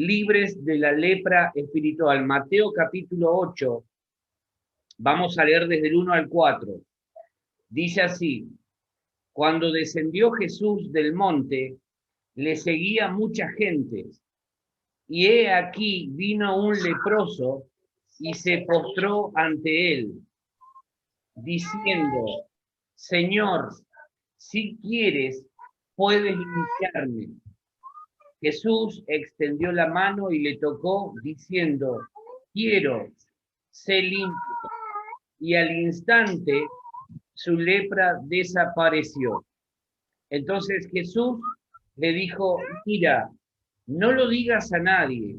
libres de la lepra espiritual. Mateo capítulo 8, vamos a leer desde el 1 al 4. Dice así: cuando descendió Jesús del monte, le seguía mucha gente, y he aquí vino un leproso y se postró ante él, diciendo: Señor, si quieres, puedes limpiarme. Jesús extendió la mano y le tocó, diciendo: quiero, sé limpio. Y al instante su lepra desapareció. Entonces Jesús le dijo: mira, no lo digas a nadie,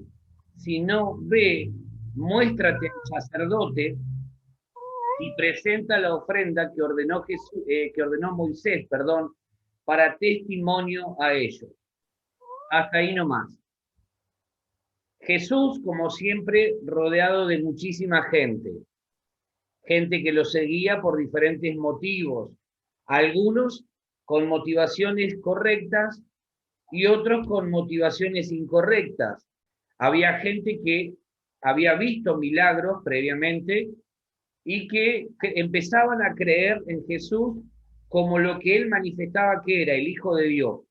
sino ve, muéstrate al sacerdote y presenta la ofrenda que ordenó Moisés, para testimonio a ellos. Hasta ahí nomás. Jesús, como siempre, rodeado de muchísima gente que lo seguía por diferentes motivos, algunos con motivaciones correctas y otros con motivaciones incorrectas. Había gente que había visto milagros previamente y que empezaban a creer en Jesús como lo que él manifestaba que era, el Hijo de Dios.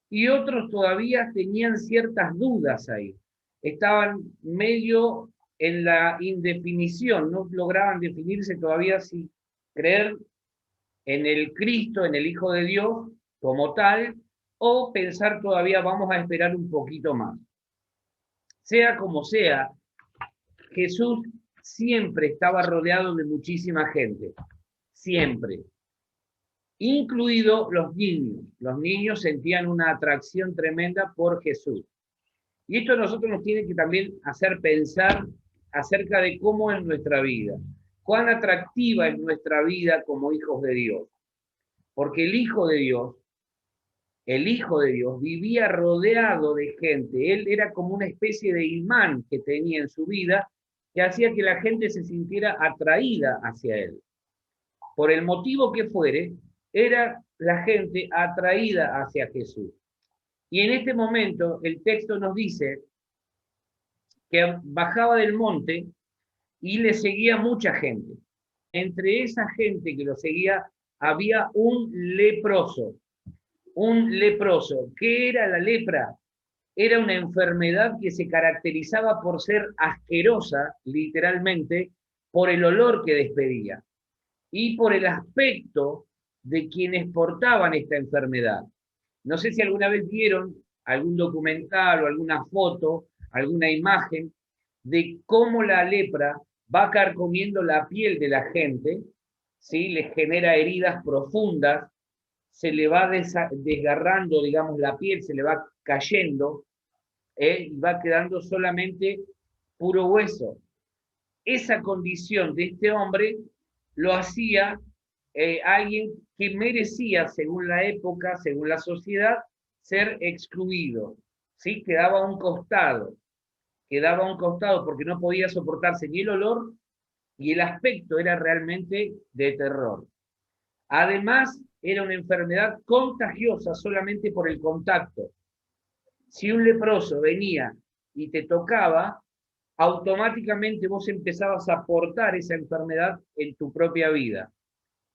Y otros todavía tenían ciertas dudas ahí. Estaban medio en la indefinición, no lograban definirse todavía si creer en el Cristo, en el Hijo de Dios como tal, o pensar todavía vamos a esperar un poquito más. Sea como sea, Jesús siempre estaba rodeado de muchísima gente, siempre, incluido los niños. Los niños sentían una atracción tremenda por Jesús. Y esto a nosotros nos tiene que también hacer pensar acerca de cómo es nuestra vida, cuán atractiva es nuestra vida como hijos de Dios. Porque el Hijo de Dios vivía rodeado de gente. Él era como una especie de imán que tenía en su vida, que hacía que la gente se sintiera atraída hacia él. Por el motivo que fuere, era la gente atraída hacia Jesús. Y en este momento el texto nos dice que bajaba del monte y le seguía mucha gente. Entre esa gente que lo seguía había un leproso. Un leproso. ¿Qué era la lepra? Era una enfermedad que se caracterizaba por ser asquerosa, literalmente, por el olor que despedía y por el aspecto de quienes portaban esta enfermedad. No sé si alguna vez vieron algún documental o alguna foto, alguna imagen de cómo la lepra va carcomiendo la piel de la gente, ¿sí? Les genera heridas profundas, se le va desgarrando, digamos, la piel, se le va cayendo, y va quedando solamente puro hueso. Esa condición de este hombre lo hacía alguien que merecía, según la época, según la sociedad, ser excluido, ¿sí? Quedaba a un costado porque no podía soportarse ni el olor y el aspecto era realmente de terror. Además, era una enfermedad contagiosa solamente por el contacto. Si un leproso venía y te tocaba, automáticamente vos empezabas a portar esa enfermedad en tu propia vida.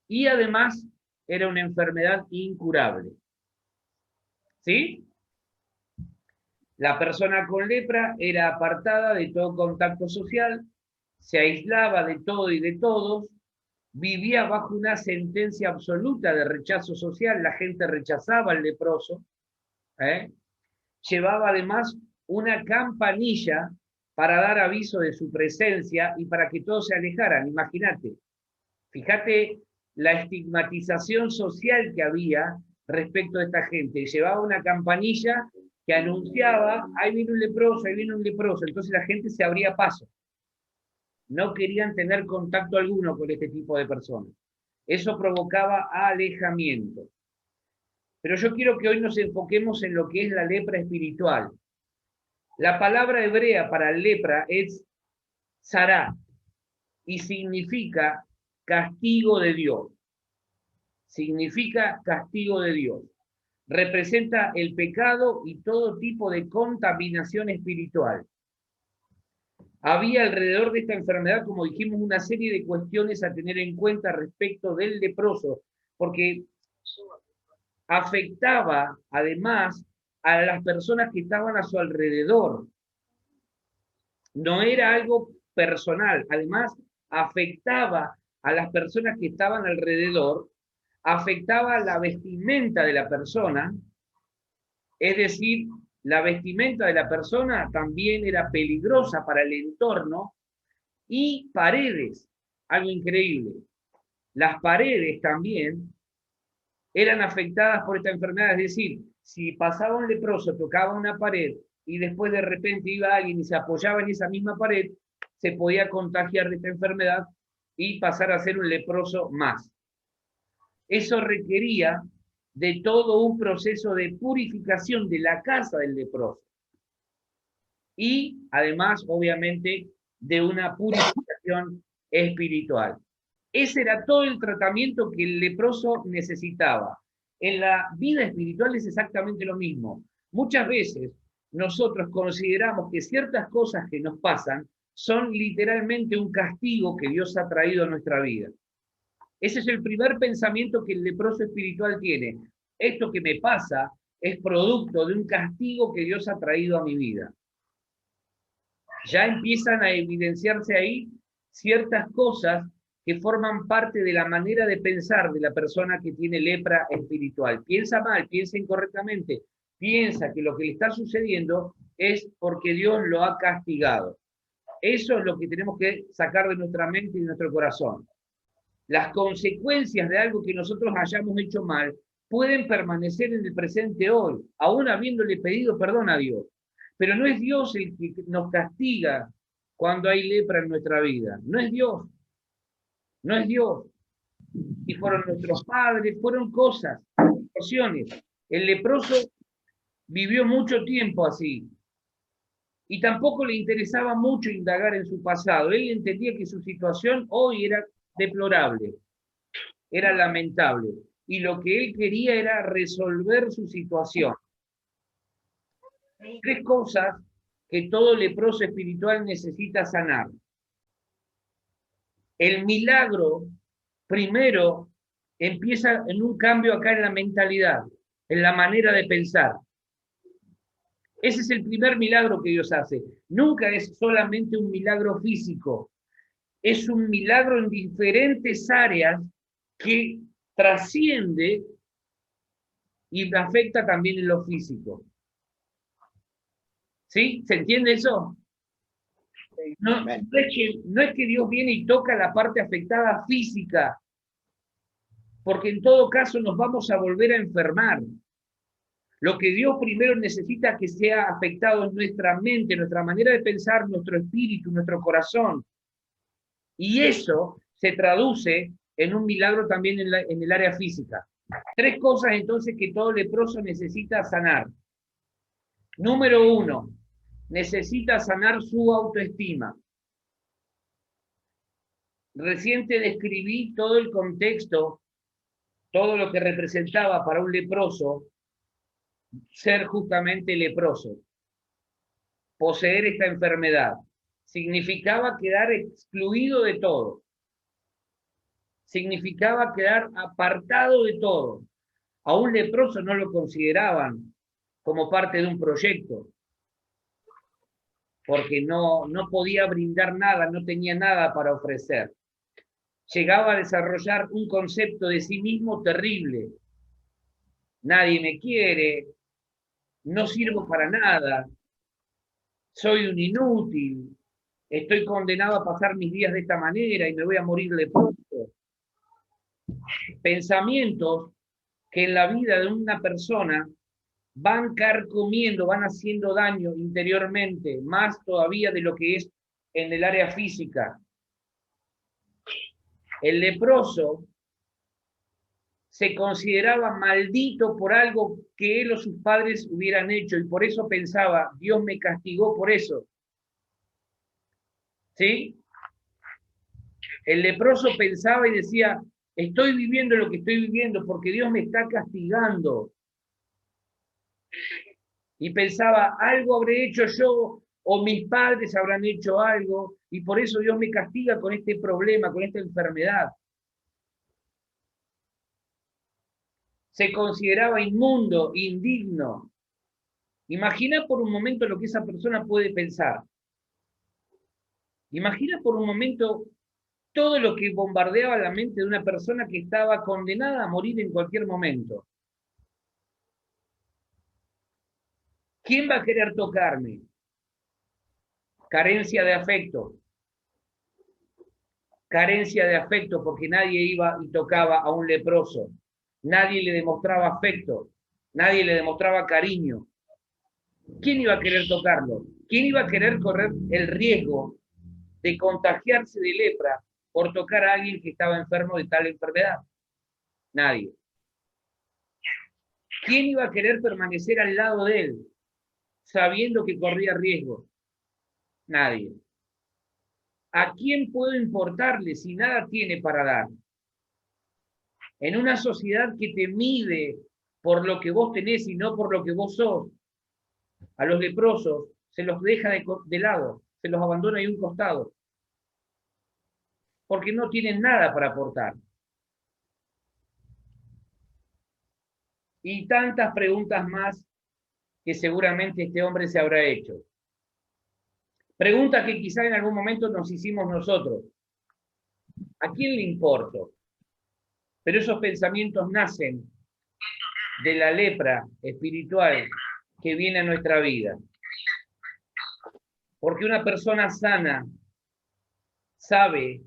Y además, era una enfermedad incurable. ¿Sí? La persona con lepra era apartada de todo contacto social, se aislaba de todo y de todos, vivía bajo una sentencia absoluta de rechazo social, la gente rechazaba al leproso, llevaba además una campanilla para dar aviso de su presencia y para que todos se alejaran. Imagínate, fíjate la estigmatización social que había respecto a esta gente. Llevaba una campanilla que anunciaba: ahí viene un leproso, ahí viene un leproso. Entonces la gente se abría paso. No querían tener contacto alguno con este tipo de personas. Eso provocaba alejamiento. Pero yo quiero que hoy nos enfoquemos en lo que es la lepra espiritual. La palabra hebrea para lepra es tzará y significa castigo de Dios. Significa castigo de Dios. representa el pecado y todo tipo de contaminación espiritual. Había alrededor de esta enfermedad, como dijimos, una serie de cuestiones a tener en cuenta respecto del leproso, porque afectaba además a las personas que estaban a su alrededor. No era algo personal, además afectaba a las personas que estaban alrededor, afectaba la vestimenta de la persona, es decir, la vestimenta de la persona también era peligrosa para el entorno, y paredes, algo increíble. Las paredes también eran afectadas por esta enfermedad, es decir, si pasaba un leproso, tocaba una pared y después de repente iba alguien y se apoyaba en esa misma pared, se podía contagiar de esta enfermedad y pasar a ser un leproso más. Eso requería de todo un proceso de purificación de la casa del leproso. Y además, obviamente, de una purificación espiritual. Ese era todo el tratamiento que el leproso necesitaba. En la vida espiritual es exactamente lo mismo. Muchas veces nosotros consideramos que ciertas cosas que nos pasan son literalmente un castigo que Dios ha traído a nuestra vida. Ese es el primer pensamiento que el leproso espiritual tiene. Esto que me pasa es producto de un castigo que Dios ha traído a mi vida. Ya empiezan a evidenciarse ahí ciertas cosas que forman parte de la manera de pensar de la persona que tiene lepra espiritual. Piensa mal, piensa incorrectamente, piensa que lo que le está sucediendo es porque Dios lo ha castigado. Eso es lo que tenemos que sacar de nuestra mente y de nuestro corazón. Las consecuencias de algo que nosotros hayamos hecho mal pueden permanecer en el presente hoy, aún habiéndole pedido perdón a Dios. Pero no es Dios el que nos castiga cuando hay lepra en nuestra vida. No es Dios. No es Dios. Y fueron nuestros padres, fueron cosas, situaciones. El leproso vivió mucho tiempo así. Y tampoco le interesaba mucho indagar en su pasado. Él entendía que su situación hoy era deplorable, era lamentable. Y lo que él quería era resolver su situación. Tres cosas que todo leproso espiritual necesita sanar. El milagro, primero, empieza en un cambio acá en la mentalidad, en la manera de pensar. Ese es el primer milagro que Dios hace. Nunca es solamente un milagro físico. Es un milagro en diferentes áreas que trasciende y afecta también en lo físico. ¿Sí? ¿Se entiende eso? No es que Dios viene y toca la parte afectada física, porque en todo caso nos vamos a volver a enfermar. Lo que Dios primero necesita que sea afectado en nuestra mente, nuestra manera de pensar, nuestro espíritu, nuestro corazón. Y eso se traduce en un milagro también en el área física. Tres cosas entonces que todo leproso necesita sanar. Número uno, necesita sanar su autoestima. Recién te describí todo el contexto, todo lo que representaba para un leproso ser justamente leproso. Poseer esta enfermedad significaba quedar excluido de todo. Significaba quedar apartado de todo. A un leproso no lo consideraban como parte de un proyecto, porque no podía brindar nada, no tenía nada para ofrecer. Llegaba a desarrollar un concepto de sí mismo terrible. Nadie me quiere, no sirvo para nada, soy un inútil, estoy condenado a pasar mis días de esta manera y me voy a morir de pronto. Pensamientos que en la vida de una persona van carcomiendo, van haciendo daño interiormente, más todavía de lo que es en el área física. El leproso se consideraba maldito por algo que él o sus padres hubieran hecho y por eso pensaba, Dios me castigó por eso. ¿Sí? El leproso pensaba y decía, estoy viviendo lo que estoy viviendo porque Dios me está castigando. Y pensaba, algo habré hecho yo, o mis padres habrán hecho algo, y por eso Dios me castiga con este problema, con esta enfermedad. Se consideraba inmundo, indigno. Imagina por un momento lo que esa persona puede pensar. Imagina por un momento todo lo que bombardeaba la mente de una persona que estaba condenada a morir en cualquier momento. ¿Quién va a querer tocarme? Carencia de afecto. Carencia de afecto porque nadie iba y tocaba a un leproso. Nadie le demostraba afecto. Nadie le demostraba cariño. ¿Quién iba a querer tocarlo? ¿Quién iba a querer correr el riesgo de contagiarse de lepra por tocar a alguien que estaba enfermo de tal enfermedad? Nadie. ¿Quién iba a querer permanecer al lado de él, sabiendo que corría riesgo? Nadie. ¿A quién puedo importarle si nada tiene para dar? En una sociedad que te mide por lo que vos tenés y no por lo que vos sos, a los leprosos se los deja de lado, se los abandona ahí a un costado, porque no tienen nada para aportar. Y tantas preguntas más que seguramente este hombre se habrá hecho. Preguntas que quizá en algún momento nos hicimos nosotros. ¿A quién le importo? Pero esos pensamientos nacen de la lepra espiritual que viene a nuestra vida. Porque una persona sana sabe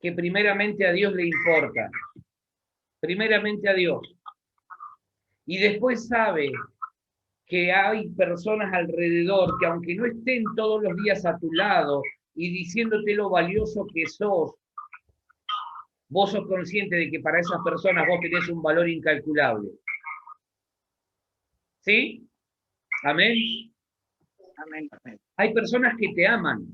que primeramente a Dios le importa. Primeramente a Dios. Y después sabe que hay personas alrededor que aunque no estén todos los días a tu lado y diciéndote lo valioso que sos, vos sos consciente de que para esas personas vos tenés un valor incalculable. ¿Sí? Amén. Amén. Amén. Hay personas que te aman.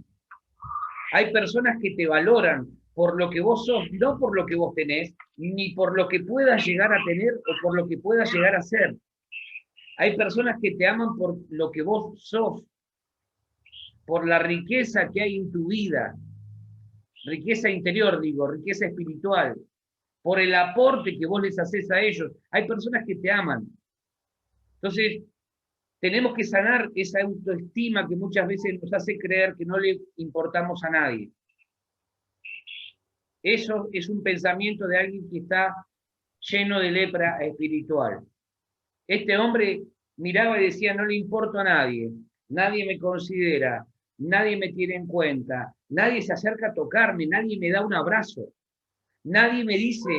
Hay personas que te valoran por lo que vos sos, no por lo que vos tenés, ni por lo que puedas llegar a tener o por lo que puedas llegar a ser. Hay personas que te aman por lo que vos sos, por la riqueza que hay en tu vida, riqueza interior, digo, riqueza espiritual, por el aporte que vos les haces a ellos. Hay personas que te aman. Entonces, tenemos que sanar esa autoestima que muchas veces nos hace creer que no le importamos a nadie. Eso es un pensamiento de alguien que está lleno de lepra espiritual. Este hombre miraba y decía, no le importo a nadie, nadie me considera, nadie me tiene en cuenta, nadie se acerca a tocarme, nadie me da un abrazo, nadie me dice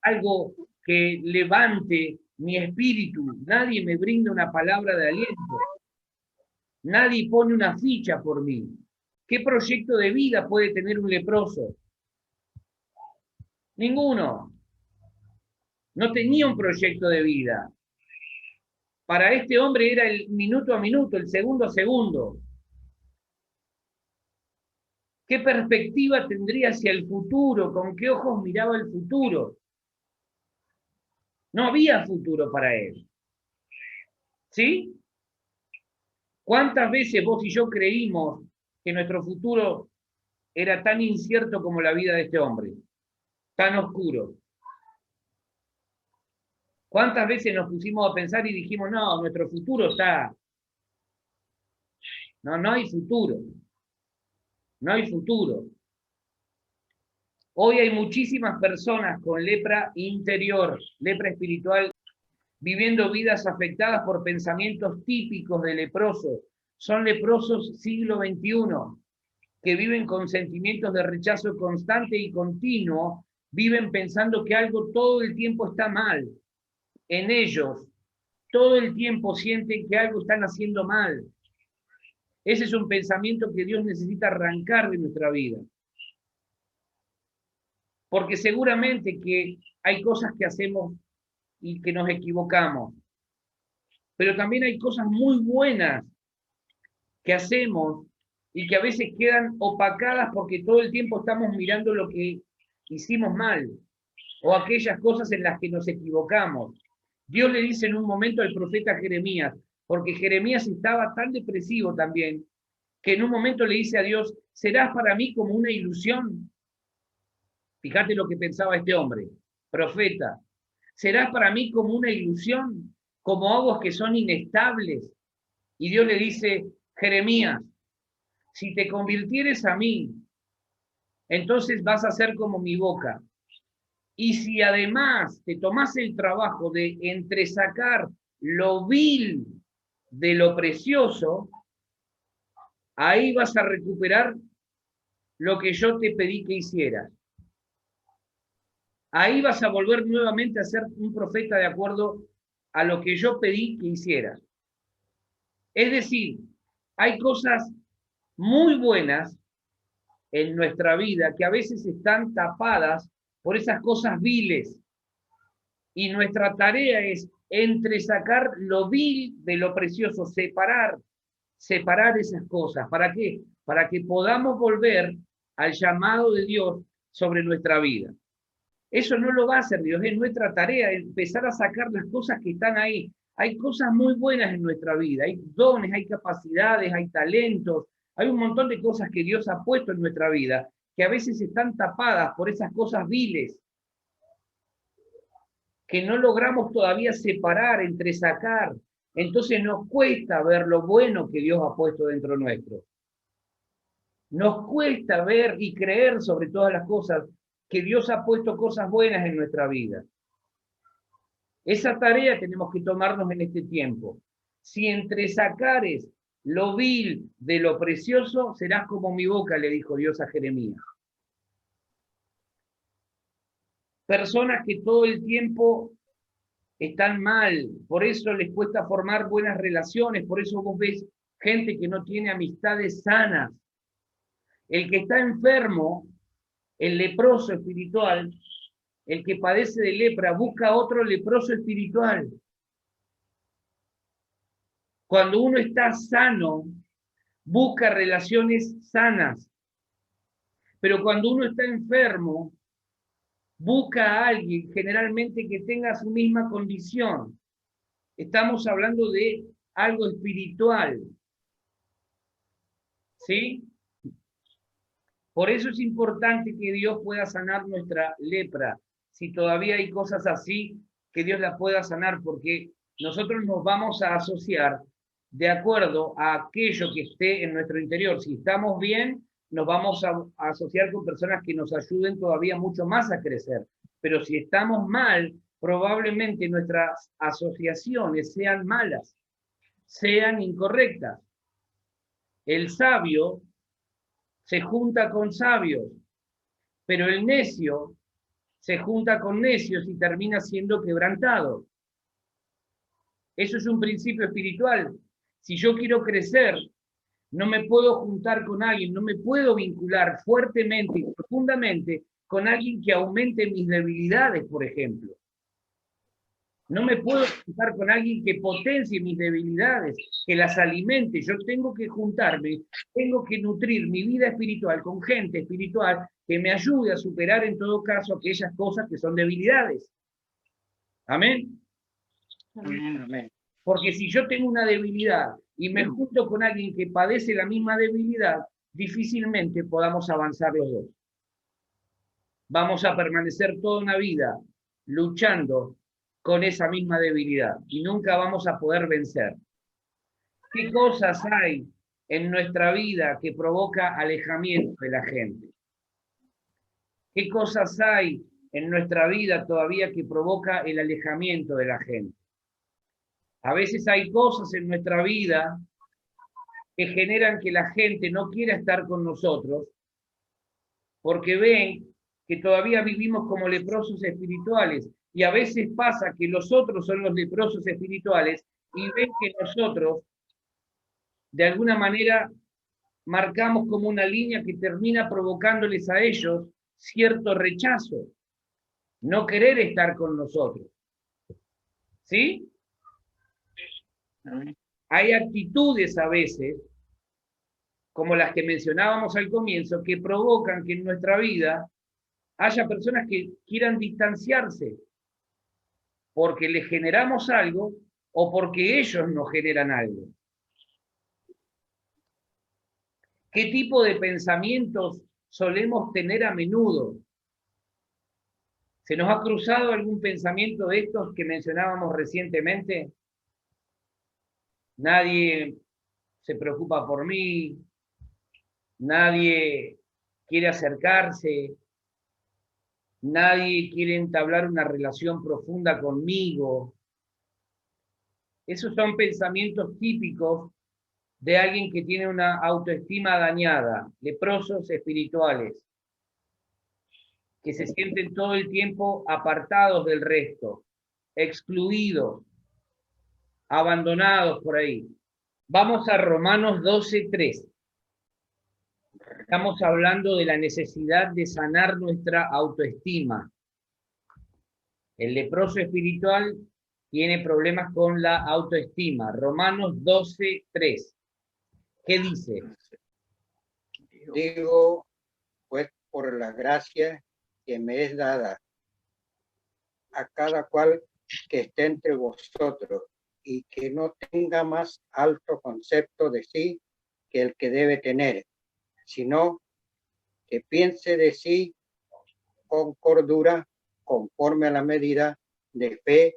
algo que levante mi espíritu, nadie me brinda una palabra de aliento, nadie pone una ficha por mí. ¿Qué proyecto de vida puede tener un leproso? Ninguno. No tenía un proyecto de vida. Para este hombre era el minuto a minuto, el segundo a segundo. ¿Qué perspectiva tendría hacia el futuro? ¿Con qué ojos miraba el futuro? No había futuro para él. ¿Sí? ¿Cuántas veces vos y yo creímos que nuestro futuro era tan incierto como la vida de este hombre? Tan oscuro. ¿Cuántas veces nos pusimos a pensar y dijimos, no, nuestro futuro está... No, no hay futuro. No hay futuro. Hoy hay muchísimas personas con lepra interior, lepra espiritual, viviendo vidas afectadas por pensamientos típicos de leprosos. Son leprosos siglo XXI, que viven con sentimientos de rechazo constante y continuo, viven pensando que algo todo el tiempo está mal en ellos, todo el tiempo sienten que algo están haciendo mal. Ese es un pensamiento que Dios necesita arrancar de nuestra vida. Porque seguramente que hay cosas que hacemos y que nos equivocamos, pero también hay cosas muy buenas que hacemos y que a veces quedan opacadas porque todo el tiempo estamos mirando lo que hicimos mal o aquellas cosas en las que nos equivocamos. Dios le dice en un momento al profeta Jeremías, porque Jeremías estaba tan depresivo también, que en un momento le dice a Dios, ¿serás para mí como una ilusión? Fíjate lo que pensaba este hombre, profeta. ¿Serás para mí como una ilusión, como aguas que son inestables? Y Dios le dice, Jeremías, si te convirtieres a mí, entonces vas a ser como mi boca. Y si además te tomas el trabajo de entresacar lo vil de lo precioso, ahí vas a recuperar lo que yo te pedí que hicieras. Ahí vas a volver nuevamente a ser un profeta de acuerdo a lo que yo pedí que hicieras. Es decir, hay cosas muy buenas en nuestra vida que a veces están tapadas por esas cosas viles. Y nuestra tarea es entresacar lo vil de lo precioso, separar esas cosas. ¿Para qué? Para que podamos volver al llamado de Dios sobre nuestra vida. Eso no lo va a hacer Dios, es nuestra tarea empezar a sacar las cosas que están ahí. Hay cosas muy buenas en nuestra vida, hay dones, hay capacidades, hay talentos, hay un montón de cosas que Dios ha puesto en nuestra vida que a veces están tapadas por esas cosas viles, que no logramos todavía separar, entresacar. Entonces nos cuesta ver lo bueno que Dios ha puesto dentro nuestro. Nos cuesta ver y creer sobre todas las cosas que Dios ha puesto cosas buenas en nuestra vida. Esa tarea tenemos que tomarnos en este tiempo. Si entresacares lo vil de lo precioso, serás como mi boca, le dijo Dios a Jeremías. Personas que todo el tiempo están mal, por eso les cuesta formar buenas relaciones, por eso vos ves gente que no tiene amistades sanas. El que está enfermo, el leproso espiritual, el que padece de lepra, busca otro leproso espiritual. Cuando uno está sano, busca relaciones sanas. Pero cuando uno está enfermo, busca a alguien generalmente que tenga su misma condición. Estamos hablando de algo espiritual. ¿Sí? Por eso es importante que Dios pueda sanar nuestra lepra. Si todavía hay cosas así, que Dios la pueda sanar, porque nosotros nos vamos a asociar de acuerdo a aquello que esté en nuestro interior. Si estamos bien, nos vamos a asociar con personas que nos ayuden todavía mucho más a crecer. Pero si estamos mal, probablemente nuestras asociaciones sean malas, sean incorrectas. El sabio se junta con sabios, pero el necio se junta con necios y termina siendo quebrantado. Eso es un principio espiritual. Si yo quiero crecer, no me puedo juntar con alguien, no me puedo vincular fuertemente y profundamente con alguien que aumente mis debilidades, por ejemplo. No me puedo juntar con alguien que potencie mis debilidades, que las alimente. Yo tengo que juntarme, tengo que nutrir mi vida espiritual con gente espiritual que me ayude a superar en todo caso aquellas cosas que son debilidades. Amén. Amén. Porque si yo tengo una debilidad y me junto con alguien que padece la misma debilidad, difícilmente podamos avanzar los dos. Vamos a permanecer toda una vida luchando con esa misma debilidad y nunca vamos a poder vencer. ¿Qué cosas hay en nuestra vida que provoca alejamiento de la gente? ¿Qué cosas hay en nuestra vida todavía que provoca el alejamiento de la gente? A veces hay cosas en nuestra vida que generan que la gente no quiera estar con nosotros porque ven que todavía vivimos como leprosos espirituales. Y a veces pasa que los otros son los leprosos espirituales y ven que nosotros, de alguna manera, marcamos como una línea que termina provocándoles a ellos cierto rechazo, no querer estar con nosotros. ¿Sí? Hay actitudes a veces, como las que mencionábamos al comienzo, que provocan que en nuestra vida haya personas que quieran distanciarse. porque le generamos algo o porque ellos nos generan algo. ¿Qué tipo de pensamientos solemos tener a menudo? ¿Se nos ha cruzado algún pensamiento de estos que mencionábamos recientemente? Nadie se preocupa por mí, nadie quiere acercarse, nadie quiere entablar una relación profunda conmigo. Esos son pensamientos típicos de alguien que tiene una autoestima dañada, leprosos espirituales, que se sienten todo el tiempo apartados del resto, excluidos, abandonados por ahí. Vamos a Romanos 12:3. Estamos hablando de la necesidad de sanar nuestra autoestima. El leproso espiritual tiene problemas con la autoestima. Romanos 12:3. ¿Qué dice? Digo, pues por la gracia que me es dada a cada cual que esté entre vosotros y que no tenga más alto concepto de sí que el que debe tener, sino que piense de sí con cordura conforme a la medida de fe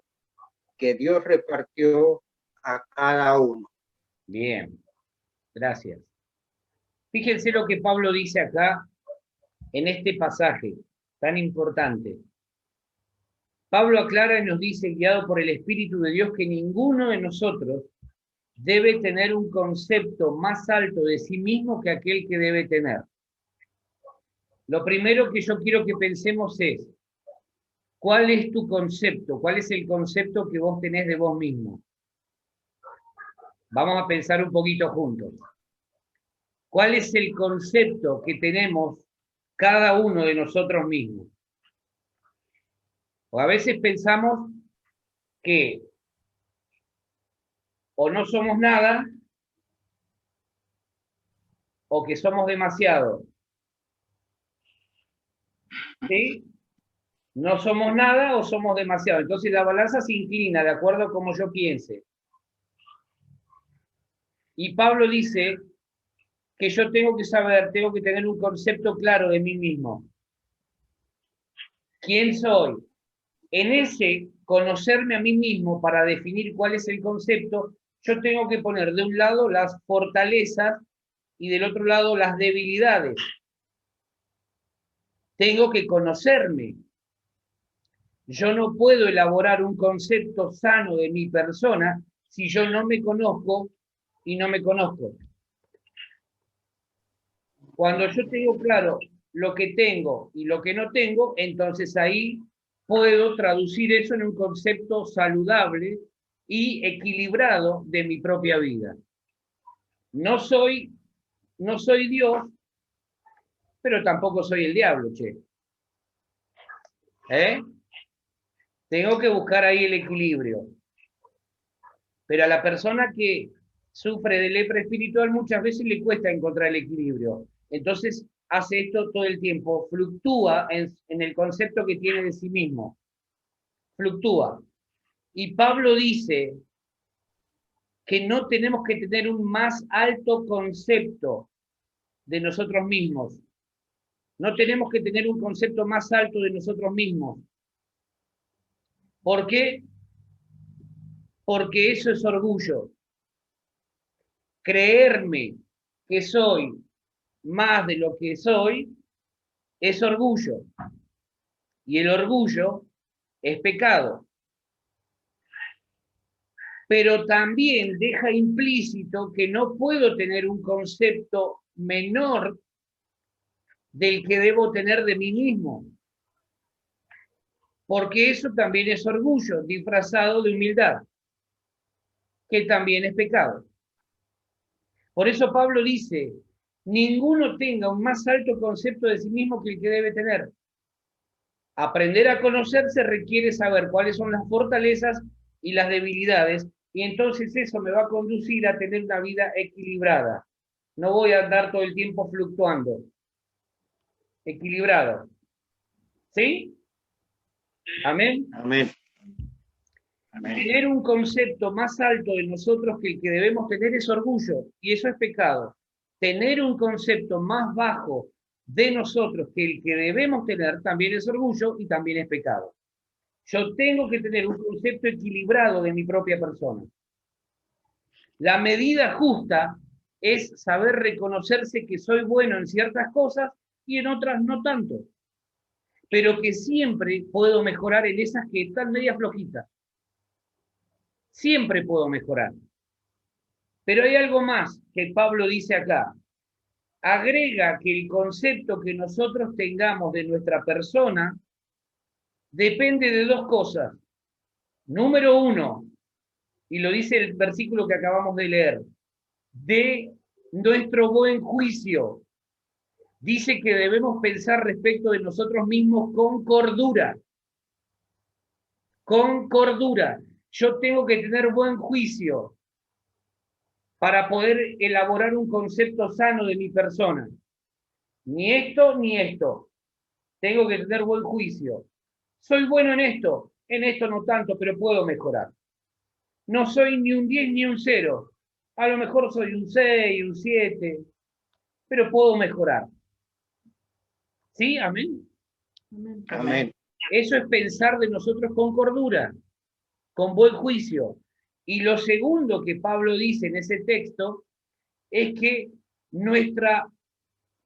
que Dios repartió a cada uno. Bien, gracias. Fíjense lo que Pablo dice acá en este pasaje tan importante. Pablo aclara y nos dice, guiado por el Espíritu de Dios, que ninguno de nosotros debe tener un concepto más alto de sí mismo que aquel que debe tener. Lo primero que yo quiero que pensemos es, ¿cuál es tu concepto? ¿Cuál es el concepto que vos tenés de vos mismo? Vamos a pensar un poquito juntos. ¿Cuál es el concepto que tenemos cada uno de nosotros mismos? O a veces pensamos que o no somos nada o que somos demasiado. ¿Sí? No somos nada o somos demasiado. Entonces la balanza se inclina de acuerdo a como yo piense. Y Pablo dice que yo tengo que saber, tengo que tener un concepto claro de mí mismo. ¿Quién soy? En ese conocerme a mí mismo para definir cuál es el concepto, yo tengo que poner de un lado las fortalezas y del otro lado las debilidades. Tengo que conocerme. Yo no puedo elaborar un concepto sano de mi persona si yo no me conozco y no me conozco. Cuando yo tengo claro lo que tengo y lo que no tengo, entonces ahí puedo traducir eso en un concepto saludable y equilibrado de mi propia vida. No soy Dios, pero tampoco soy el diablo, che. Tengo que buscar ahí el equilibrio. Pero a la persona que sufre de lepra espiritual muchas veces le cuesta encontrar el equilibrio. Entonces hace esto todo el tiempo, fluctúa en el concepto que tiene de sí mismo. Fluctúa. Y Pablo dice que no tenemos que tener un más alto concepto de nosotros mismos. No tenemos que tener un concepto más alto de nosotros mismos. ¿Por qué? Porque eso es orgullo. Creerme que soy más de lo que soy es orgullo. Y el orgullo es pecado. Pero también deja implícito que no puedo tener un concepto menor del que debo tener de mí mismo. Porque eso también es orgullo, disfrazado de humildad, que también es pecado. Por eso Pablo dice, ninguno tenga un más alto concepto de sí mismo que el que debe tener. Aprender a conocerse requiere saber cuáles son las fortalezas y las debilidades, y entonces eso me va a conducir a tener una vida equilibrada. No voy a andar todo el tiempo fluctuando. Equilibrado. ¿Sí? Amén. Amén. Amén. Tener un concepto más alto de nosotros que el que debemos tener es orgullo, y eso es pecado. Tener un concepto más bajo de nosotros que el que debemos tener también es orgullo y también es pecado. Yo tengo que tener un concepto equilibrado de mi propia persona. La medida justa es saber reconocerse que soy bueno en ciertas cosas y en otras no tanto, pero que siempre puedo mejorar en esas que están media flojitas. Siempre puedo mejorar. Pero hay algo más que Pablo dice acá. Agrega que el concepto que nosotros tengamos de nuestra persona depende de dos cosas. Número uno, y lo dice el versículo que acabamos de leer, de nuestro buen juicio. Dice que debemos pensar respecto de nosotros mismos con cordura. Con cordura. Yo tengo que tener buen juicio para poder elaborar un concepto sano de mi persona. Ni esto ni esto. Tengo que tener buen juicio. Soy bueno en esto no tanto, pero puedo mejorar. No soy ni un 10 ni un 0. A lo mejor soy un 6, un 7, pero puedo mejorar. ¿Sí? Amén. Amén. Eso es pensar de nosotros con cordura, con buen juicio. Y lo segundo que Pablo dice en ese texto es que nuestra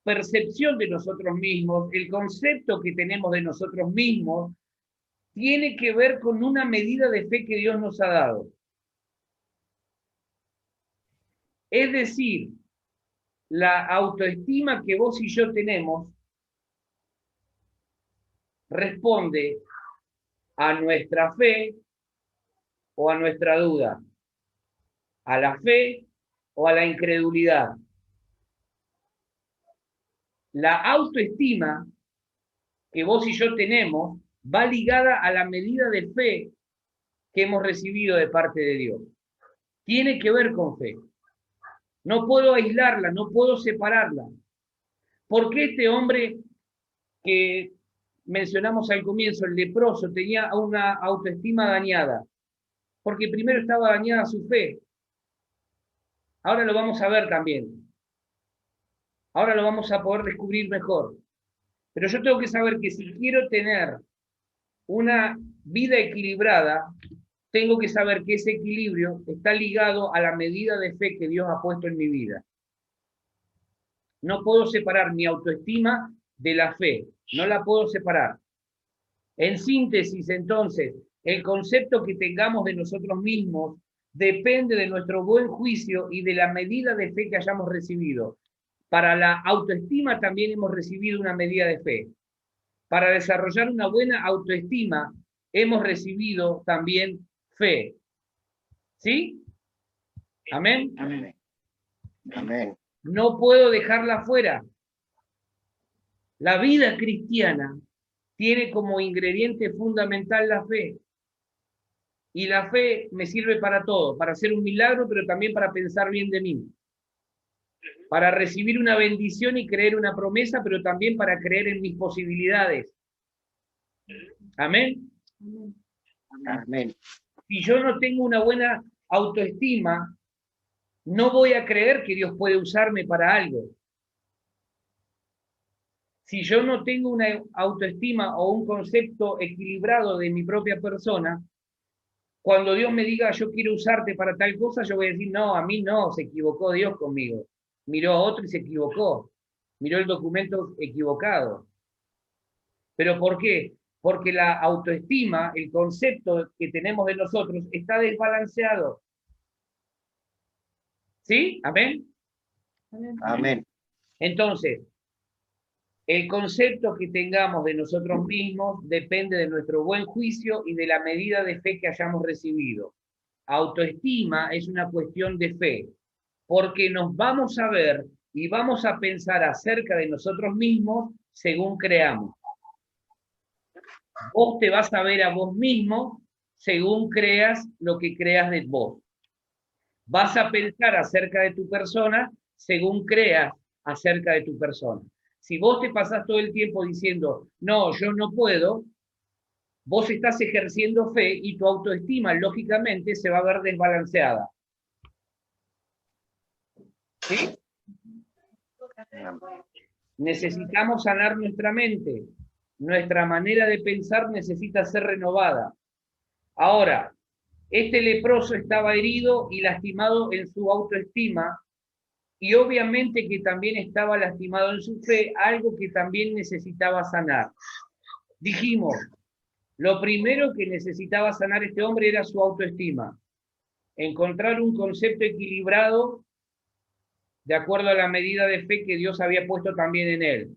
percepción de nosotros mismos, el concepto que tenemos de nosotros mismos, tiene que ver con una medida de fe que Dios nos ha dado. Es decir, la autoestima que vos y yo tenemos responde a nuestra fe o a nuestra duda, a la fe o a la incredulidad. La autoestima que vos y yo tenemos va ligada a la medida de fe que hemos recibido de parte de Dios. Tiene que ver con fe. No puedo aislarla, no puedo separarla. ¿Por qué este hombre que mencionamos al comienzo, el leproso, tenía una autoestima dañada? Porque primero estaba dañada su fe. Ahora lo vamos a ver también. Ahora lo vamos a poder descubrir mejor. Pero yo tengo que saber que si quiero tener una vida equilibrada, tengo que saber que ese equilibrio está ligado a la medida de fe que Dios ha puesto en mi vida. No puedo separar mi autoestima de la fe. No la puedo separar. En síntesis, entonces, el concepto que tengamos de nosotros mismos depende de nuestro buen juicio y de la medida de fe que hayamos recibido. Para la autoestima también hemos recibido una medida de fe. Para desarrollar una buena autoestima hemos recibido también fe. ¿Sí? Amén. Amén. Amén. No puedo dejarla fuera. La vida cristiana tiene como ingrediente fundamental la fe. Y la fe me sirve para todo, para hacer un milagro, pero también para pensar bien de mí. Para recibir una bendición y creer una promesa, pero también para creer en mis posibilidades. Amén. Amén. Si yo no tengo una buena autoestima, no voy a creer que Dios puede usarme para algo. Si yo no tengo una autoestima o un concepto equilibrado de mi propia persona, cuando Dios me diga yo quiero usarte para tal cosa, yo voy a decir, no, a mí no, se equivocó Dios conmigo. Miró a otro y se equivocó. Miró el documento equivocado. ¿Pero por qué? Porque la autoestima, el concepto que tenemos de nosotros, está desbalanceado. ¿Sí? ¿Amén? Amén. Entonces, el concepto que tengamos de nosotros mismos depende de nuestro buen juicio y de la medida de fe que hayamos recibido. Autoestima es una cuestión de fe, porque nos vamos a ver y vamos a pensar acerca de nosotros mismos según creamos. Vos te vas a ver a vos mismo según creas lo que creas de vos. Vas a pensar acerca de tu persona según creas acerca de tu persona. Si vos te pasás todo el tiempo diciendo, no, yo no puedo, vos estás ejerciendo fe y tu autoestima, lógicamente, se va a ver desbalanceada. ¿Sí? Necesitamos sanar nuestra mente. Nuestra manera de pensar necesita ser renovada. Ahora, este leproso estaba herido y lastimado en su autoestima, y obviamente que también estaba lastimado en su fe, algo que también necesitaba sanar. Dijimos, lo primero que necesitaba sanar este hombre era su autoestima. Encontrar un concepto equilibrado de acuerdo a la medida de fe que Dios había puesto también en él.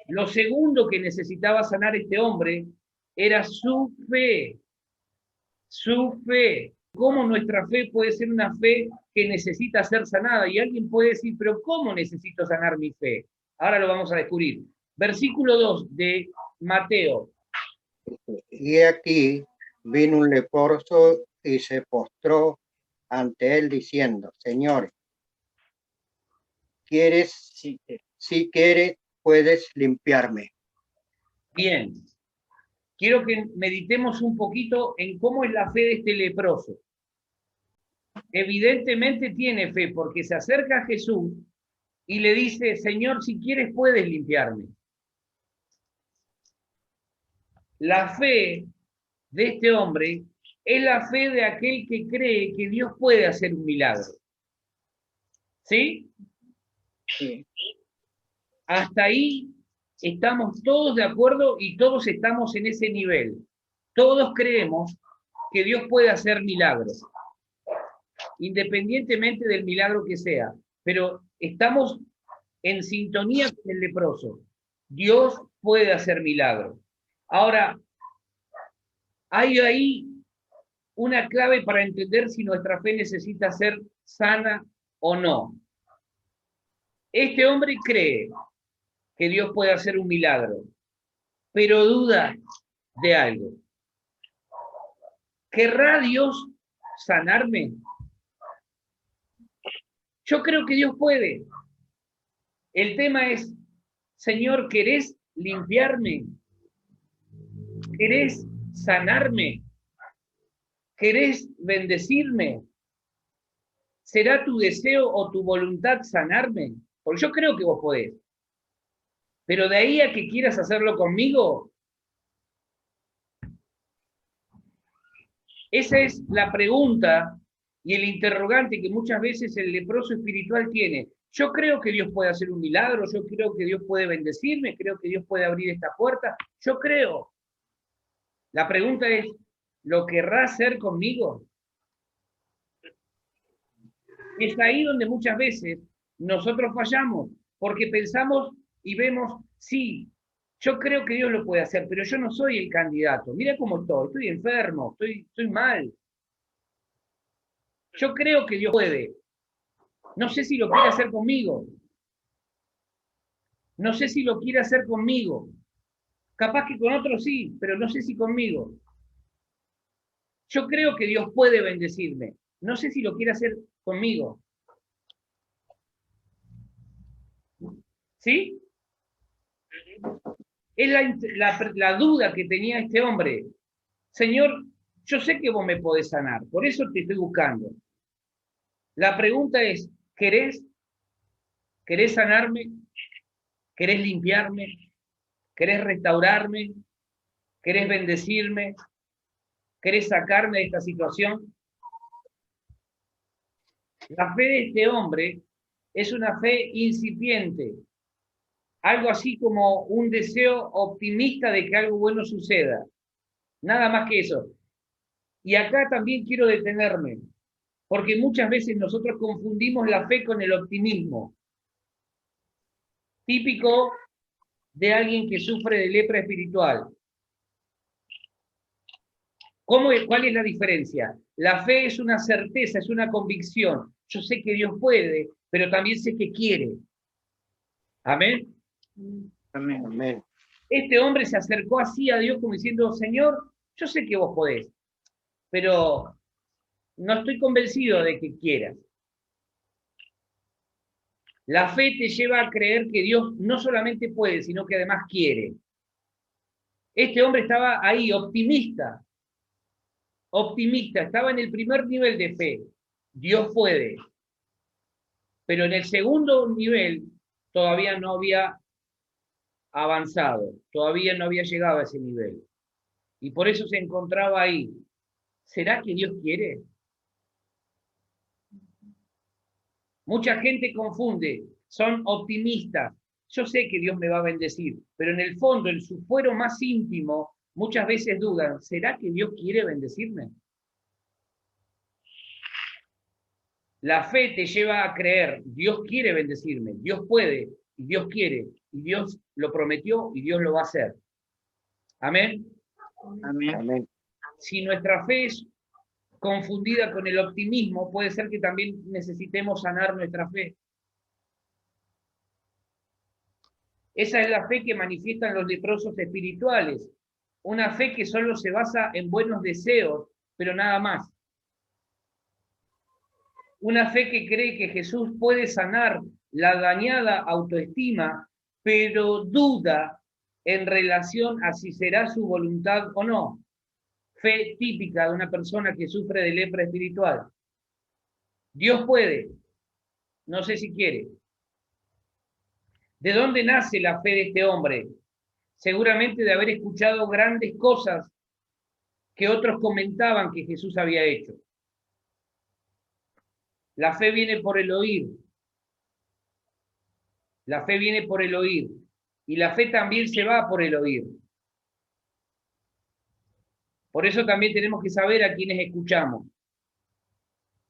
Lo segundo que necesitaba sanar este hombre era su fe. Su fe. ¿Cómo nuestra fe puede ser una fe que necesita ser sanada? Y alguien puede decir, pero ¿cómo necesito sanar mi fe? Ahora lo vamos a descubrir. Versículo 2 de Mateo. Y aquí vino un leproso y se postró ante él diciendo, Señor, si quieres, puedes limpiarme. Bien. Quiero que meditemos un poquito en cómo es la fe de este leproso. Evidentemente tiene fe porque se acerca a Jesús y le dice, Señor, si quieres puedes limpiarme. La fe de este hombre es la fe de aquel que cree que Dios puede hacer un milagro. ¿Sí? Sí. Hasta ahí estamos todos de acuerdo y todos estamos en ese nivel. Todos creemos que Dios puede hacer milagros, independientemente del milagro que sea, pero estamos en sintonía con el leproso. Dios puede hacer milagros. Ahora, hay ahí una clave para entender si nuestra fe necesita ser sana o no. Este hombre cree que Dios puede hacer un milagro, pero duda de algo. ¿Querrá Dios sanarme? Yo creo que Dios puede. El tema es, Señor, ¿querés limpiarme? ¿Querés sanarme? ¿Querés bendecirme? ¿Será tu deseo o tu voluntad sanarme? Porque yo creo que vos podés. Pero de ahí a que quieras hacerlo conmigo, esa es la pregunta y el interrogante que muchas veces el leproso espiritual tiene. Yo creo que Dios puede hacer un milagro, yo creo que Dios puede bendecirme, creo que Dios puede abrir esta puerta, yo creo. La pregunta es, ¿lo querrá hacer conmigo? Es ahí donde muchas veces nosotros fallamos, porque pensamos y vemos, sí, yo creo que Dios lo puede hacer, pero yo no soy el candidato. Mira cómo estoy enfermo, estoy mal. Yo creo que Dios puede. No sé si lo quiere hacer conmigo. No sé si lo quiere hacer conmigo. Capaz que con otros sí, pero no sé si conmigo. Yo creo que Dios puede bendecirme. No sé si lo quiere hacer conmigo. ¿Sí? Es la duda que tenía este hombre. Señor, yo sé que vos me podés sanar, por eso te estoy buscando. La pregunta es, ¿querés sanarme? ¿Querés limpiarme? ¿Querés restaurarme? ¿Querés bendecirme? ¿Querés sacarme de esta situación? La fe de este hombre es una fe incipiente, algo así como un deseo optimista de que algo bueno suceda. Nada más que eso. Y acá también quiero detenerme, porque muchas veces nosotros confundimos la fe con el optimismo. Típico de alguien que sufre de lepra espiritual. ¿Cuál es la diferencia? La fe es una certeza, es una convicción. Yo sé que Dios puede, pero también sé que quiere. ¿Amén? Amén. Amén. Este hombre se acercó así a Dios como diciendo, Señor, yo sé que vos podés, pero no estoy convencido de que quieras. La fe te lleva a creer que Dios no solamente puede, sino que además quiere. Este hombre estaba ahí, optimista, optimista, estaba en el primer nivel de fe. Dios puede. Pero en el segundo nivel todavía no había avanzado, todavía no había llegado a ese nivel. Y por eso se encontraba ahí. ¿Será que Dios quiere? Mucha gente confunde, son optimistas. Yo sé que Dios me va a bendecir, pero en el fondo, en su fuero más íntimo, muchas veces dudan, ¿será que Dios quiere bendecirme? La fe te lleva a creer, Dios quiere bendecirme, Dios puede, y Dios quiere, y Dios lo prometió, y Dios lo va a hacer. Amén. Amén. Amén. Si nuestra fe es confundida con el optimismo, puede ser que también necesitemos sanar nuestra fe. Esa es la fe que manifiestan los leprosos espirituales, una fe que solo se basa en buenos deseos, pero nada más. Una fe que cree que Jesús puede sanar la dañada autoestima, pero duda en relación a si será su voluntad o no. Fe típica de una persona que sufre de lepra espiritual. Dios puede, no sé si quiere. ¿De dónde nace la fe de este hombre? Seguramente de haber escuchado grandes cosas que otros comentaban que Jesús había hecho. La fe viene por el oír. La fe viene por el oír. Y la fe también se va por el oír. Por eso también tenemos que saber a quiénes escuchamos.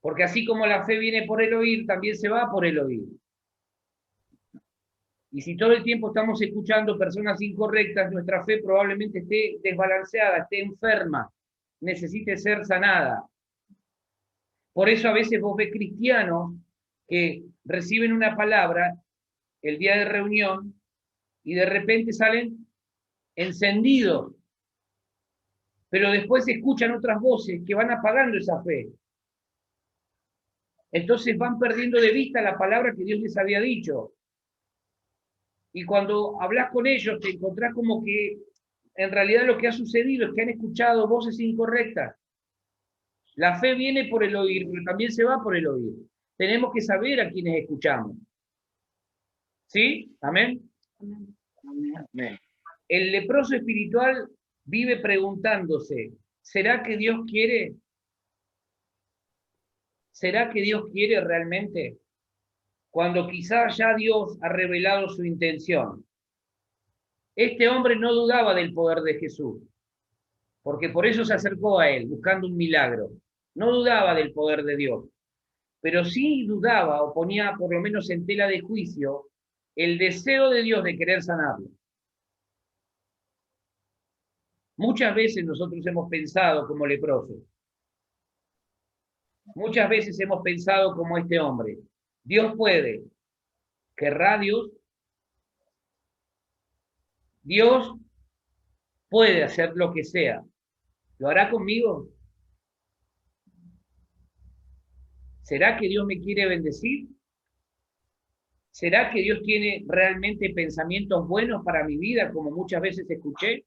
Porque así como la fe viene por el oír, también se va por el oír. Y si todo el tiempo estamos escuchando personas incorrectas, nuestra fe probablemente esté desbalanceada, esté enferma, necesite ser sanada. Por eso a veces vos ves cristianos que reciben una palabra el día de reunión y de repente salen encendidos, pero después escuchan otras voces que van apagando esa fe. Entonces van perdiendo de vista la palabra que Dios les había dicho. Y cuando hablas con ellos te encontrás como que en realidad lo que ha sucedido es que han escuchado voces incorrectas. La fe viene por el oír, pero también se va por el oír. Tenemos que saber a quiénes escuchamos. ¿Sí? ¿Amén? Amén. El leproso espiritual vive preguntándose, ¿será que Dios quiere? ¿Será que Dios quiere realmente? Cuando quizás ya Dios ha revelado su intención. Este hombre no dudaba del poder de Jesús, porque por eso se acercó a él, buscando un milagro. No dudaba del poder de Dios, pero sí dudaba o ponía por lo menos en tela de juicio el deseo de Dios de querer sanarlo. Muchas veces nosotros hemos pensado como leprosos. Muchas veces hemos pensado como este hombre. Dios puede. ¿Querrá Dios? Dios puede hacer lo que sea. ¿Lo hará conmigo? ¿Será que Dios me quiere bendecir? ¿Será que Dios tiene realmente pensamientos buenos para mi vida, como muchas veces escuché?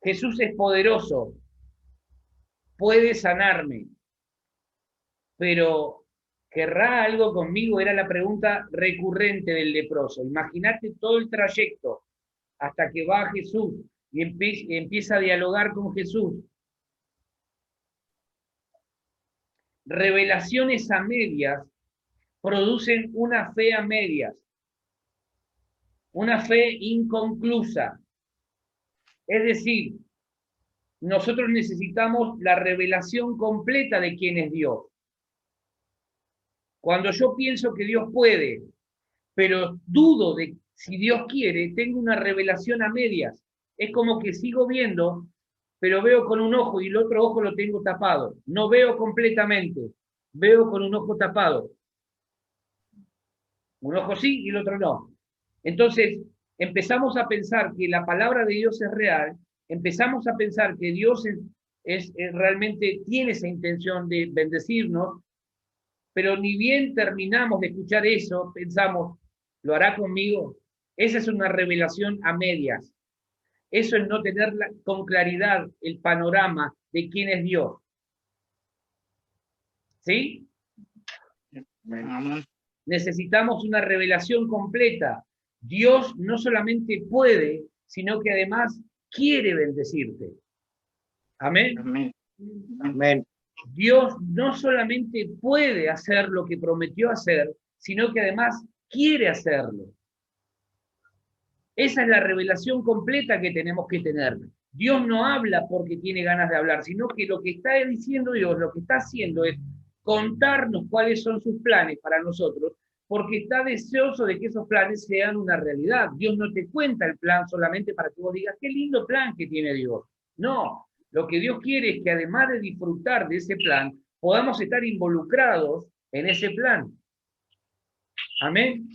Jesús es poderoso, puede sanarme, pero ¿querrá algo conmigo? Era la pregunta recurrente del leproso. Imagínate todo el trayecto hasta que va a Jesús y empieza a dialogar con Jesús. Revelaciones a medias producen una fe a medias, una fe inconclusa. Es decir, nosotros necesitamos la revelación completa de quién es Dios. Cuando yo pienso que Dios puede, pero dudo de si Dios quiere, tengo una revelación a medias. Es como que sigo viendo, pero veo con un ojo y el otro ojo lo tengo tapado. No veo completamente, veo con un ojo tapado. Un ojo sí y el otro no. Entonces, empezamos a pensar que la palabra de Dios es real, empezamos a pensar que Dios realmente tiene esa intención de bendecirnos, pero ni bien terminamos de escuchar eso, pensamos, ¿lo hará conmigo? Esa es una revelación a medias. Eso es no tener con claridad el panorama de quién es Dios. ¿Sí? Amén. Necesitamos una revelación completa. Dios no solamente puede, sino que además quiere bendecirte. Amén. Amén. Amén. Dios no solamente puede hacer lo que prometió hacer, sino que además quiere hacerlo. Esa es la revelación completa que tenemos que tener. Dios no habla porque tiene ganas de hablar, sino que lo que está diciendo Dios, lo que está haciendo es contarnos cuáles son sus planes para nosotros, porque está deseoso de que esos planes sean una realidad. Dios no te cuenta el plan solamente para que vos digas, qué lindo plan que tiene Dios. No, lo que Dios quiere es que además de disfrutar de ese plan, podamos estar involucrados en ese plan. Amén.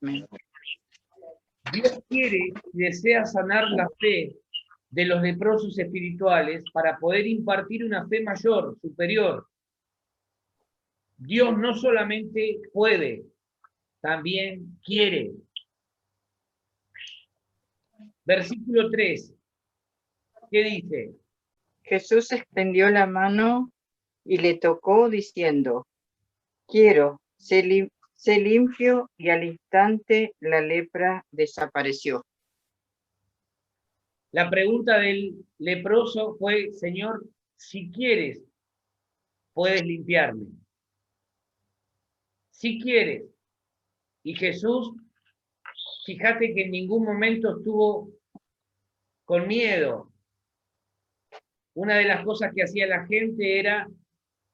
Amén. Dios quiere y desea sanar la fe de los leprosos espirituales para poder impartir una fe mayor, superior. Dios no solamente puede, también quiere. Versículo 3. ¿Qué dice? Jesús extendió la mano y le tocó diciendo, quiero, sé limpio, y al instante la lepra desapareció. La pregunta del leproso fue, Señor, si quieres, puedes limpiarme. Si quieres. Y Jesús, fíjate que en ningún momento estuvo con miedo. Una de las cosas que hacía la gente era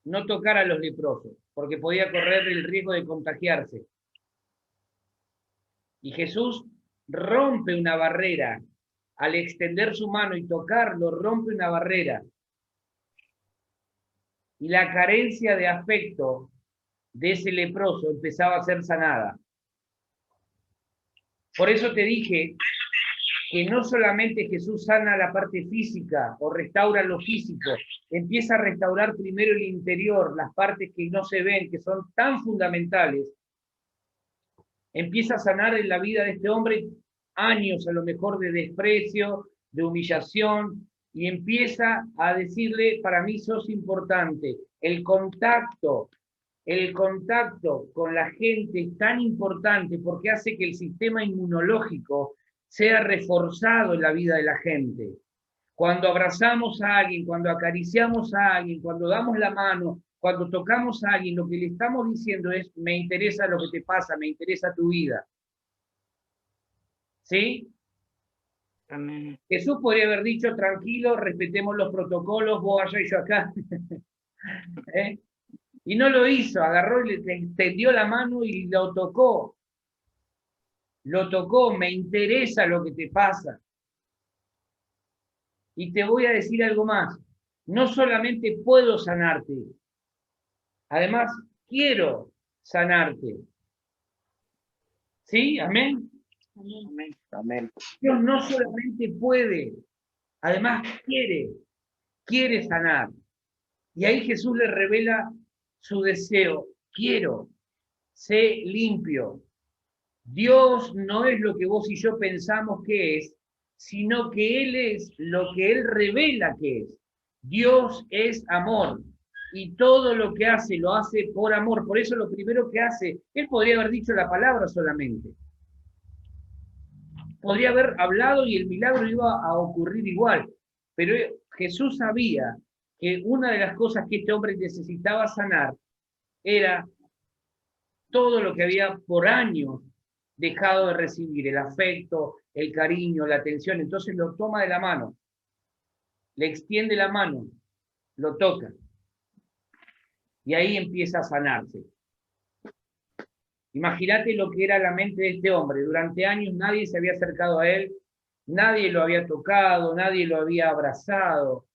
no tocar a los leprosos, porque podía correr el riesgo de contagiarse. Y Jesús rompe una barrera. Al extender su mano y tocarlo, rompe una barrera. Y la carencia de afecto de ese leproso empezaba a ser sanada. Por eso te dije que no solamente Jesús sana la parte física o restaura lo físico, empieza a restaurar primero el interior, las partes que no se ven, que son tan fundamentales. Empieza a sanar en la vida de este hombre años a lo mejor de desprecio, de humillación, y empieza a decirle, para mí sos importante. El contacto con la gente es tan importante porque hace que el sistema inmunológico sea reforzado en la vida de la gente. Cuando abrazamos a alguien, cuando acariciamos a alguien, cuando damos la mano, cuando tocamos a alguien, lo que le estamos diciendo es, me interesa lo que te pasa, me interesa tu vida. ¿Sí? Amén. Jesús podría haber dicho, tranquilo, respetemos los protocolos, vos allá y yo acá. ¿Eh? Y no lo hizo, agarró y le extendió la mano y lo tocó. Lo tocó, me interesa lo que te pasa. Y te voy a decir algo más. No solamente puedo sanarte, además quiero sanarte. ¿Sí? Amén. Amén. Amén. Dios no solamente puede, además quiere sanar. Y ahí Jesús le revela su deseo. Quiero, sé limpio. Dios no es lo que vos y yo pensamos que es, sino que Él es lo que Él revela que es. Dios es amor y todo lo que hace lo hace por amor. Por eso lo primero que hace, Él podría haber dicho la palabra solamente. Podría haber hablado y el milagro iba a ocurrir igual. Pero Jesús sabía que una de las cosas que este hombre necesitaba sanar era todo lo que había por años dejado de recibir, el afecto, el cariño, la atención. Entonces lo toma de la mano, le extiende la mano, lo toca. Y ahí empieza a sanarse. Imagínate lo que era la mente de este hombre. Durante años nadie se había acercado a él, nadie lo había tocado, nadie lo había abrazado,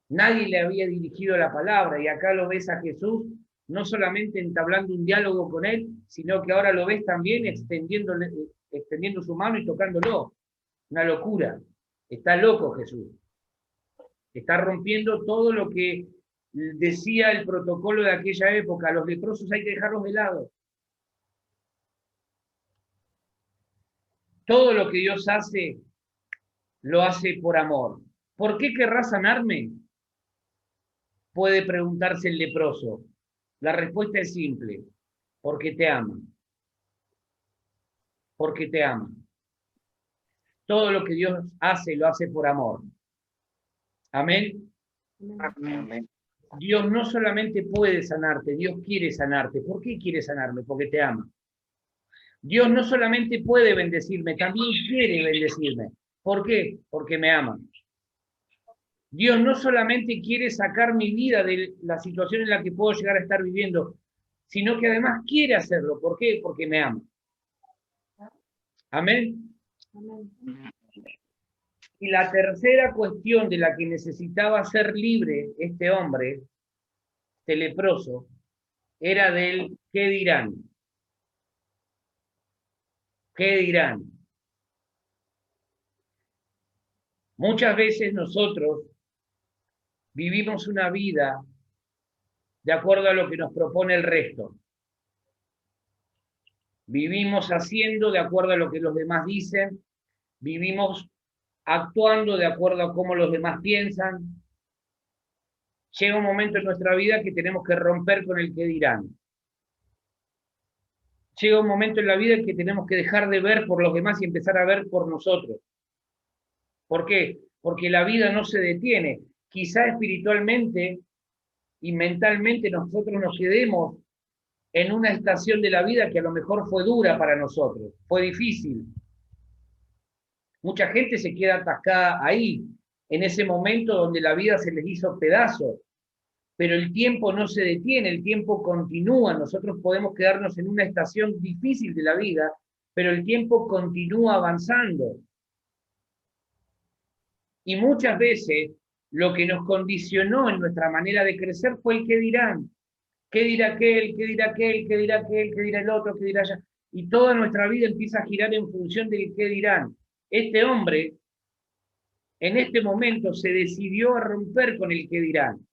nadie le había dirigido la palabra. Y acá lo ves a Jesús, no solamente entablando un diálogo con él, sino que ahora lo ves también extendiendo su mano y tocándolo. Una locura. Está loco Jesús. Está rompiendo todo lo que decía el protocolo de aquella época. Los leprosos hay que dejarlos de lado. Todo lo que Dios hace, lo hace por amor. ¿Por qué querrás sanarme? Puede preguntarse el leproso. La respuesta es simple. Porque te ama. Porque te ama. Todo lo que Dios hace, lo hace por amor. Amén. Amén. Dios no solamente puede sanarte, Dios quiere sanarte. ¿Por qué quiere sanarme? Porque te ama. Dios no solamente puede bendecirme, también quiere bendecirme. ¿Por qué? Porque me ama. Dios no solamente quiere sacar mi vida de la situación en la que puedo llegar a estar viviendo, sino que además quiere hacerlo. ¿Por qué? Porque me ama. Amén. Y la tercera cuestión de la que necesitaba ser libre este hombre, este leproso, era del ¿qué dirán? ¿Qué dirán? Muchas veces nosotros vivimos una vida de acuerdo a lo que nos propone el resto. Vivimos haciendo de acuerdo a lo que los demás dicen, vivimos actuando de acuerdo a cómo los demás piensan. Llega un momento en nuestra vida que tenemos que romper con el qué dirán. Llega un momento en la vida en que tenemos que dejar de ver por los demás y empezar a ver por nosotros. ¿Por qué? Porque la vida no se detiene. Quizá espiritualmente y mentalmente nosotros nos quedemos en una estación de la vida que a lo mejor fue dura para nosotros, fue difícil. Mucha gente se queda atascada ahí, en ese momento donde la vida se les hizo pedazos, pero el tiempo no se detiene, el tiempo continúa. Nosotros podemos quedarnos en una estación difícil de la vida, pero el tiempo continúa avanzando. Y muchas veces lo que nos condicionó en nuestra manera de crecer fue el qué dirán. ¿Qué dirá aquel? ¿Qué dirá aquel? ¿Qué dirá aquel? ¿Qué dirá el otro? ¿Qué dirá allá? Y toda nuestra vida empieza a girar en función del qué dirán. Este hombre, en este momento, se decidió a romper con el qué dirán.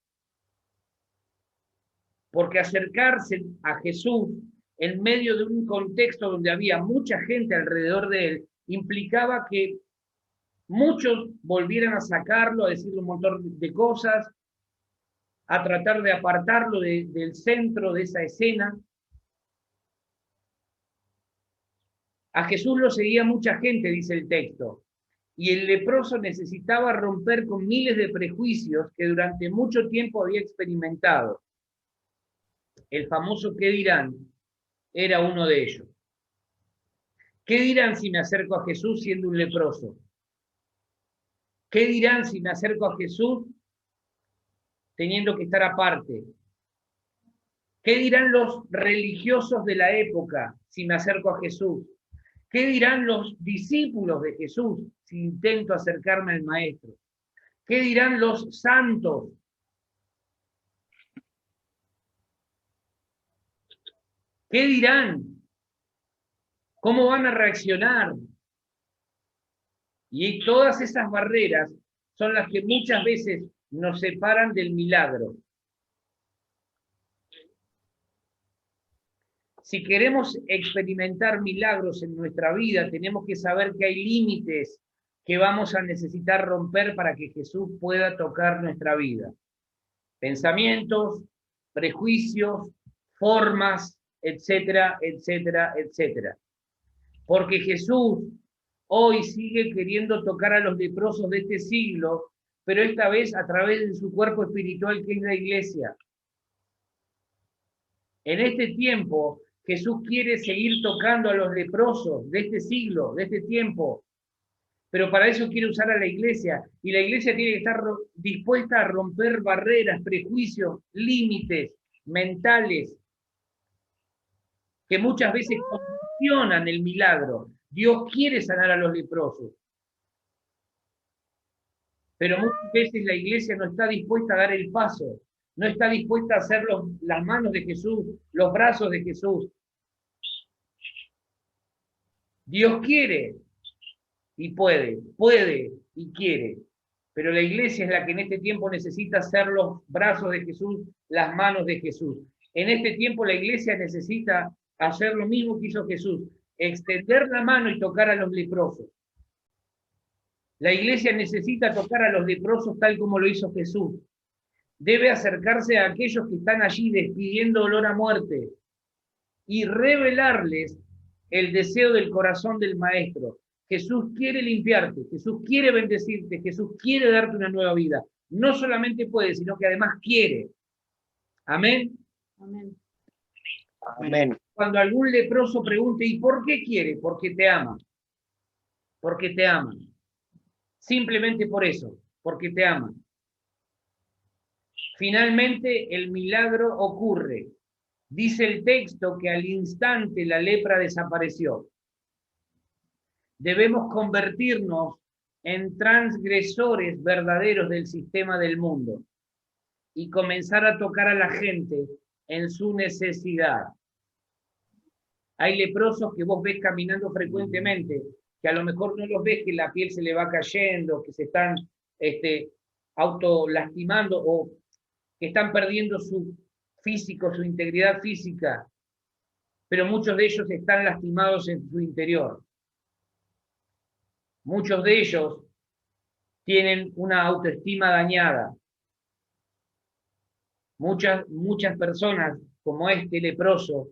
Porque acercarse a Jesús en medio de un contexto donde había mucha gente alrededor de él, implicaba que muchos volvieran a sacarlo, a decirle un montón de cosas, a tratar de apartarlo del centro de esa escena. A Jesús lo seguía mucha gente, dice el texto, y el leproso necesitaba romper con miles de prejuicios que durante mucho tiempo había experimentado. El famoso ¿qué dirán? Era uno de ellos. ¿Qué dirán si me acerco a Jesús siendo un leproso? ¿Qué dirán si me acerco a Jesús teniendo que estar aparte? ¿Qué dirán los religiosos de la época si me acerco a Jesús? ¿Qué dirán los discípulos de Jesús si intento acercarme al Maestro? ¿Qué dirán los santos? ¿Qué dirán? ¿Cómo van a reaccionar? Y todas esas barreras son las que muchas veces nos separan del milagro. Si queremos experimentar milagros en nuestra vida, tenemos que saber que hay límites que vamos a necesitar romper para que Jesús pueda tocar nuestra vida. Pensamientos, prejuicios, formas, etcétera, etcétera, etcétera. Porque Jesús hoy sigue queriendo tocar a los leprosos de este siglo, pero esta vez a través de su cuerpo espiritual que es la iglesia. En este tiempo, Jesús quiere seguir tocando a los leprosos de este siglo, de este tiempo, pero para eso quiere usar a la iglesia, y la iglesia tiene que estar dispuesta a romper barreras, prejuicios, límites mentales, que muchas veces condicionan el milagro. Dios quiere sanar a los leprosos, pero muchas veces la iglesia no está dispuesta a dar el paso, no está dispuesta a hacer las manos de Jesús, los brazos de Jesús. Dios quiere y puede y quiere, pero la iglesia es la que en este tiempo necesita ser los brazos de Jesús, las manos de Jesús. En este tiempo la iglesia necesita hacer lo mismo que hizo Jesús, extender la mano y tocar a los leprosos. La iglesia necesita tocar a los leprosos tal como lo hizo Jesús. Debe acercarse a aquellos que están allí despidiendo olor a muerte y revelarles el deseo del corazón del Maestro. Jesús quiere limpiarte, Jesús quiere bendecirte, Jesús quiere darte una nueva vida. No solamente puede, sino que además quiere. Amén. Amén. Amén. Cuando algún leproso pregunte, ¿y por qué quiere? Porque te ama. Porque te ama. Simplemente por eso, porque te ama. Finalmente el milagro ocurre. Dice el texto que al instante la lepra desapareció. Debemos convertirnos en transgresores verdaderos del sistema del mundo y comenzar a tocar a la gente en su necesidad. Hay leprosos que vos ves caminando frecuentemente, que a lo mejor no los ves, que la piel se le va cayendo, que se están autolastimando o que están perdiendo su físico, su integridad física, pero muchos de ellos están lastimados en su interior. Muchos de ellos tienen una autoestima dañada. Muchas personas, como este leproso,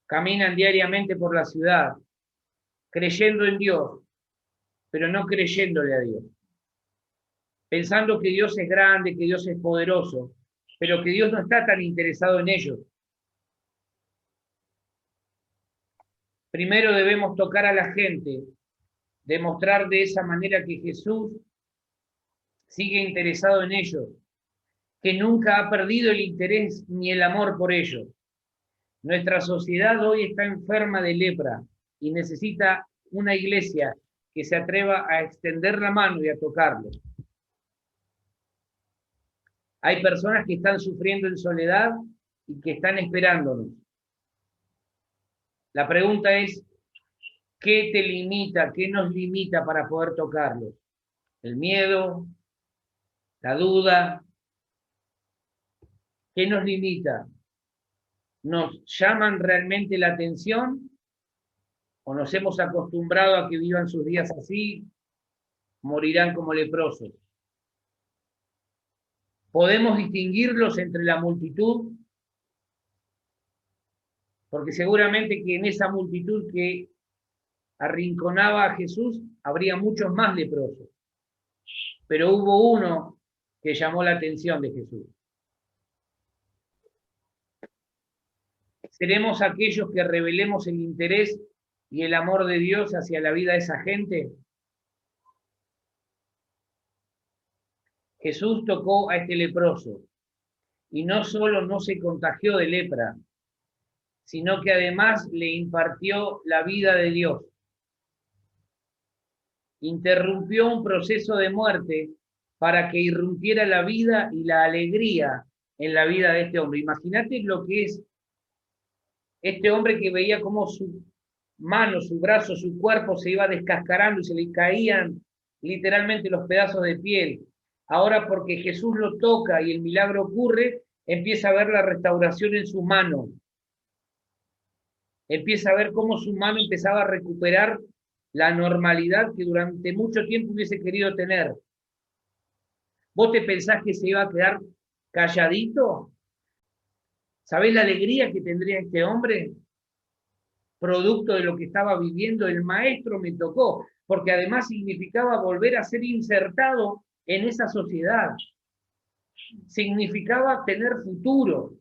caminan diariamente por la ciudad, creyendo en Dios, pero no creyéndole a Dios. Pensando que Dios es grande, que Dios es poderoso, pero que Dios no está tan interesado en ellos. Primero debemos tocar a la gente, demostrar de esa manera que Jesús sigue interesado en ellos, que nunca ha perdido el interés ni el amor por ellos. Nuestra sociedad hoy está enferma de lepra y necesita una iglesia que se atreva a extender la mano y a tocarlo. Hay personas que están sufriendo en soledad y que están esperándonos. La pregunta es, ¿qué te limita, qué nos limita para poder tocarlos? ¿El miedo? ¿La duda? ¿Qué nos limita? ¿Nos llaman realmente la atención? ¿O nos hemos acostumbrado a que vivan sus días así? Morirán como leprosos. ¿Podemos distinguirlos entre la multitud? Porque seguramente que en esa multitud que arrinconaba a Jesús habría muchos más leprosos. Pero hubo uno que llamó la atención de Jesús. ¿Seremos aquellos que revelemos el interés y el amor de Dios hacia la vida de esa gente? Jesús tocó a este leproso y no solo no se contagió de lepra, sino que además le impartió la vida de Dios. Interrumpió un proceso de muerte para que irrumpiera la vida y la alegría en la vida de este hombre. Imagínate lo que es este hombre que veía cómo su mano, su brazo, su cuerpo se iba descascarando y se le caían literalmente los pedazos de piel. Ahora, porque Jesús lo toca y el milagro ocurre, empieza a ver la restauración en su mano. Empieza a ver cómo su mano empezaba a recuperar la normalidad que durante mucho tiempo hubiese querido tener. ¿Vos te pensás que se iba a quedar calladito? ¿Sabés la alegría que tendría este hombre? Producto de lo que estaba viviendo, el maestro me tocó, porque además significaba volver a ser insertado en esa sociedad. Significaba tener futuro.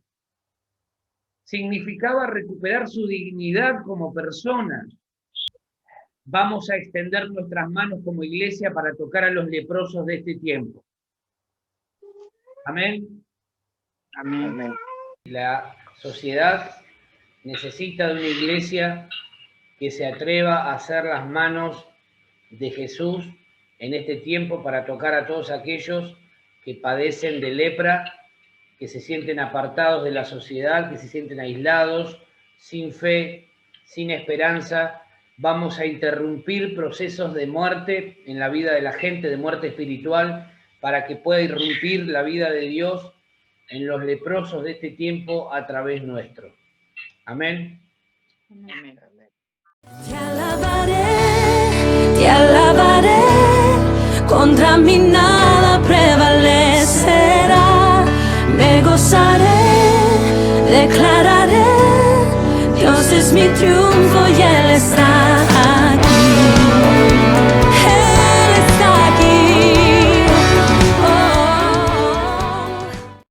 Significaba recuperar su dignidad como persona. Vamos a extender nuestras manos como iglesia para tocar a los leprosos de este tiempo. Amén. Amén. Amén. La sociedad necesita de una iglesia que se atreva a hacer las manos de Jesús en este tiempo para tocar a todos aquellos que padecen de lepra, que se sienten apartados de la sociedad, que se sienten aislados, sin fe, sin esperanza. Vamos a interrumpir procesos de muerte en la vida de la gente, de muerte espiritual, para que pueda irrumpir la vida de Dios en los leprosos de este tiempo a través nuestro. Amén. Amén. Te alabaré, contra mí nada prevalecerá. Me gozaré, declararé, Dios es mi triunfo y Él está